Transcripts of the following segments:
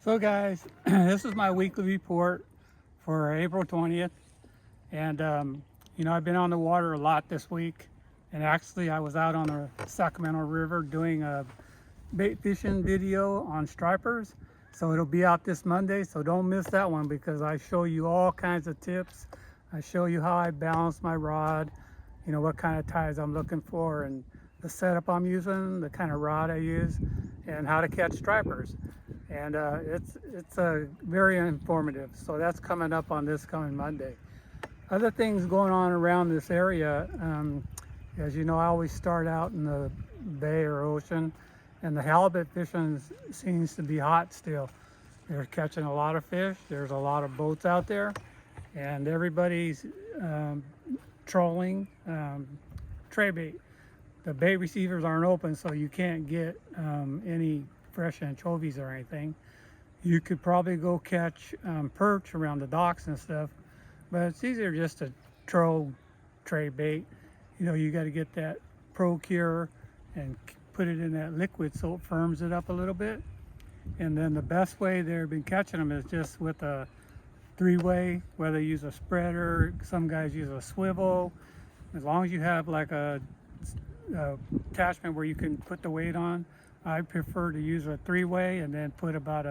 So guys, this is my weekly report for April 20th. And I've been on the water a lot this week. And actually I was out on the Sacramento River doing a bait fishing video on stripers. So it'll be out this Monday, so don't miss that one because I show you all kinds of tips. I show you how I balance my rod, what kind of ties I'm looking for, and the setup I'm using, the kind of rod I use, and how to catch stripers. And it's very informative. So that's coming up on this coming Monday. Other things going on around this area, as you know, I always start out in the bay or ocean, and the halibut fishing seems to be hot still. They're catching a lot of fish. There's a lot of boats out there, and everybody's trolling tray bait. The bait receivers aren't open, so you can't get any fresh anchovies or anything. You could probably go catch perch around the docks and stuff, but it's easier just to throw tray bait. You got to get that Pro Cure and put it in that liquid so it firms it up a little bit. And then the best way they've been catching them is just with a three-way, whether you use a spreader, some guys use a swivel. As long as you have like a attachment where you can put the weight on, I prefer to use a three-way and then put about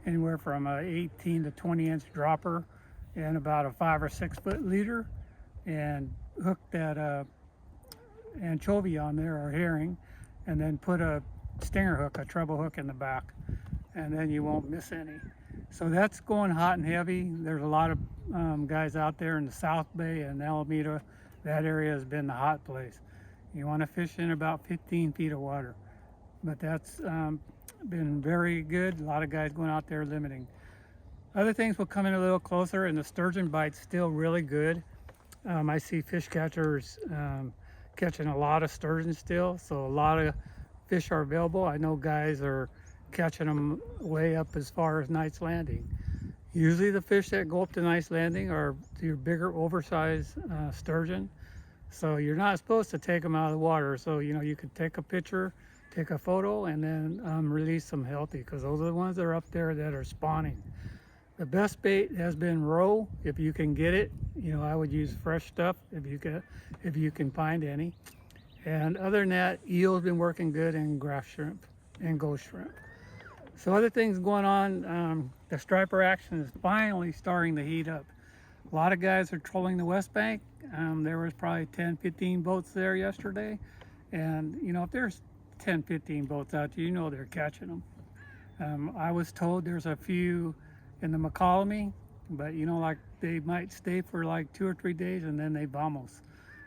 anywhere from a 18 to 20 inch dropper and about a 5 or 6 foot leader, and hook that anchovy on there or herring, and then put a stinger hook, a treble hook in the back, and then you won't miss any. So that's going hot and heavy. There's a lot of guys out there in the South Bay and Alameda. That area has been the hot place. You want to fish in about 15 feet of water, but that's been very good. A lot of guys going out there limiting. Other things will come in a little closer, and the sturgeon bite's still really good. I see fish catchers catching a lot of sturgeon still, so a lot of fish are available. I know guys are catching them way up as far as Knight's Landing. Usually the fish that go up to Knight's Landing are your bigger oversized sturgeon, so you're not supposed to take them out of the water. So you could take a picture, take a photo, and then release them healthy, because those are the ones that are up there that are spawning. The best bait has been roe, if you can get it. I would use fresh stuff if you can find any. And other than that, eel's been working good, and grass shrimp and ghost shrimp. So other things going on, the striper action is finally starting to heat up. A lot of guys are trolling the West Bank. There was probably 10, 15 boats there yesterday. And if there's 10, 15 boats out there, they're catching them. I was told there's a few in the McCollum, but like they might stay for like 2 or 3 days and then they vamos.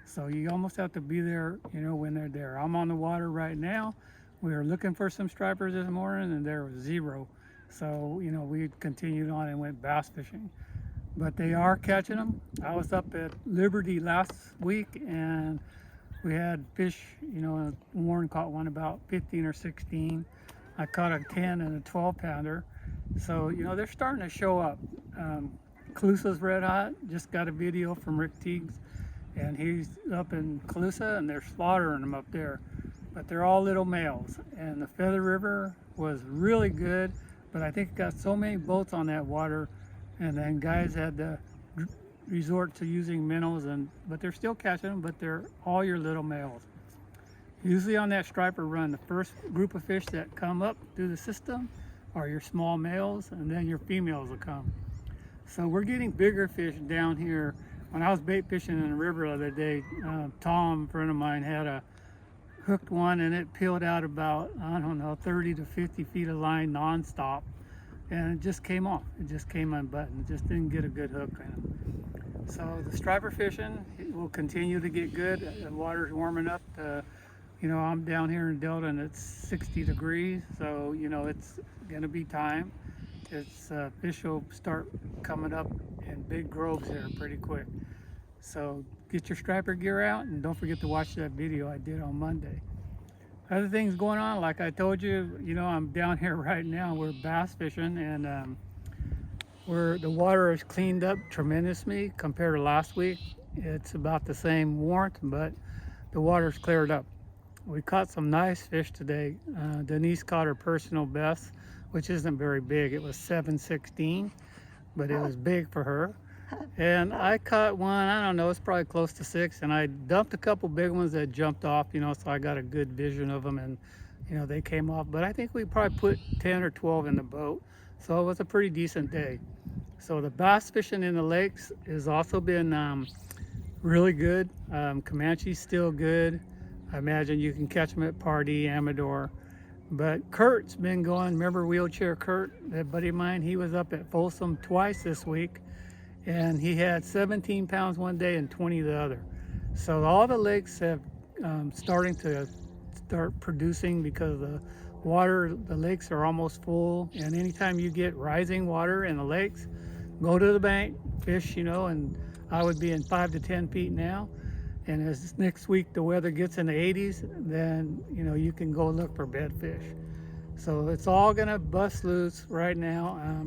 So you almost have to be there, when they're there. I'm on the water right now. We were looking for some stripers this morning and there was zero. So, we continued on and went bass fishing. But they are catching them. I was up at Liberty last week and we had fish, Warren caught one about 15 or 16. I caught a 10 and a 12 pounder. So, they're starting to show up. Calusa's red hot. Just got a video from Rick Teagues, and he's up in Calusa and they're slaughtering them up there. But they're all little males. And the Feather River was really good, but I think it got so many boats on that water, and then guys had to resort to using minnows, but they're still catching them, but they're all your little males. Usually on that striper run, the first group of fish that come up through the system are your small males, and then your females will come. So we're getting bigger fish down here. When I was bait fishing in the river the other day, Tom, a friend of mine, had a hooked one, and it peeled out about, 30 to 50 feet of line nonstop, and it just came off. It just came unbuttoned. It just didn't get a good hook in it. So the striper fishing will continue to get good. The water's warming up. I'm down here in Delta and it's 60 degrees, so it's gonna be time. Fish will start coming up in big groves here pretty quick. So get your striper gear out, and don't forget to watch that video I did on Monday. Other things going on, like I told you, I'm down here right now. We're bass fishing, and the water is cleaned up tremendously compared to last week. It's about the same warmth, but the water's cleared up. We caught some nice fish today. Denise caught her personal best which isn't very big. It was 7/16, but it was big for her. And I caught one, I don't know, it's probably close to 6, and I dumped a couple big ones that jumped off, so I got a good vision of them, and they came off. But I think we probably put 10 or 12 in the boat, so it was a pretty decent day. So the bass fishing in the lakes has also been really good. Comanche's still good. I imagine you can catch them at Pardee, Amador. But Kurt's been going. Remember Wheelchair Kurt, that buddy of mine? He was up at Folsom twice this week, and he had 17 pounds one day and 20 the other. So all the lakes have starting to start producing because the water, the lakes are almost full. And anytime you get rising water in the lakes, go to the bank, fish, and I would be in 5 to 10 feet now. And as next week the weather gets in the 80s, then you can go look for bedfish. So it's all gonna bust loose right now.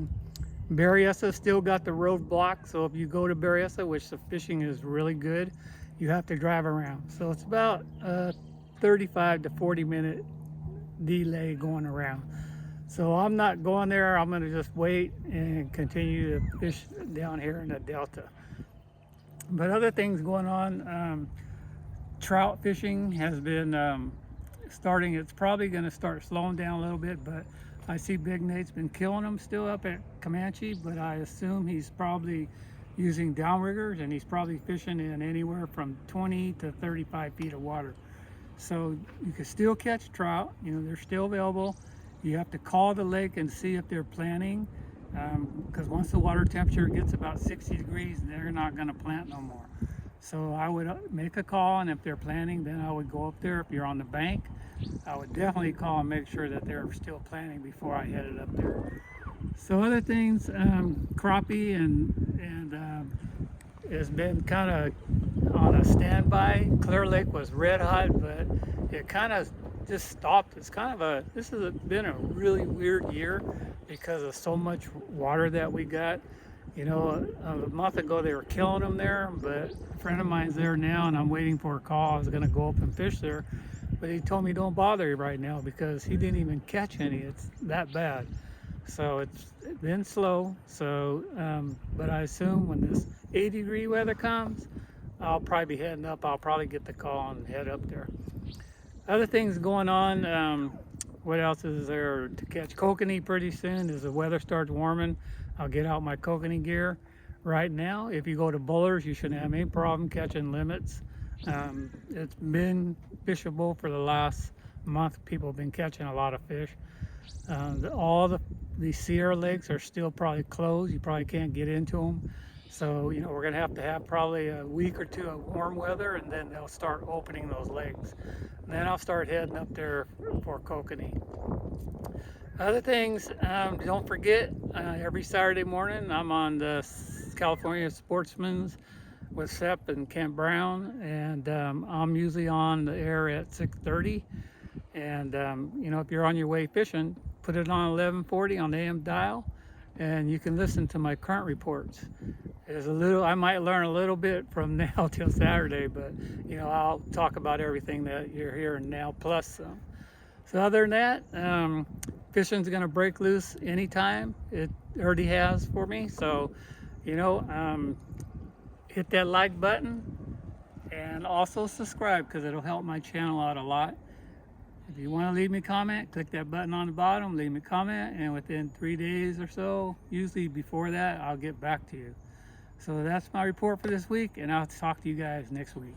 Berryessa still got the road blocked, so if you go to Berryessa, which the fishing is really good, you have to drive around. So it's about a 35 to 40 minute delay going around. So I'm not going there. I'm gonna just wait and continue to fish down here in the Delta. But other things going on, trout fishing has been starting. It's probably going to start slowing down a little bit, but I see Big Nate's been killing them still up at Comanche, but I assume he's probably using downriggers, and he's probably fishing in anywhere from 20 to 35 feet of water. So you can still catch trout, they're still available. You have to call the lake and see if they're planting. Because once the water temperature gets about 60 degrees, they're not going to plant no more. So I would make a call, and if they're planting, then I would go up there. If you're on the bank, I would definitely call and make sure that they're still planting before I headed up there. So other things, crappie and has been kind of on a standby. Clear Lake was red hot, but it kind of just stopped. It's kind of this has been a really weird year because of so much water that we got. A month ago they were killing them there, but a friend of mine's there now, and I'm waiting for a call. I was going to go up and fish there, but he told me don't bother right now because he didn't even catch any. It's that bad. So it's been slow. So, but I assume when this 80-degree weather comes, I'll probably be heading up. I'll probably get the call and head up there. Other things going on, what else is there to catch? Kokanee pretty soon as the weather starts warming. I'll get out my kokanee gear. Right now, if you go to Buller's, you shouldn't have any problem catching limits. It's been fishable for the last month. People have been catching a lot of fish. All the Sierra lakes are still probably closed. You probably can't get into them. So, we're going to have probably a week or two of warm weather, and then they'll start opening those lakes. And then I'll start heading up there for kokanee. Other things, don't forget, every Saturday morning I'm on the California Sportsman's with Sepp and Kent Brown, and I'm usually on the air at 6:30. And if you're on your way fishing, put it on 1140 on the AM dial, and you can listen to my current reports. I might learn a little bit from now till Saturday, but I'll talk about everything that you're hearing now plus some. So other than that, fishing's gonna break loose anytime. It already has for me. So, hit that like button and also subscribe because it'll help my channel out a lot. If you want to leave me a comment, click that button on the bottom, leave me a comment, and within 3 days or so, usually before that, I'll get back to you. So that's my report for this week, and I'll talk to you guys next week.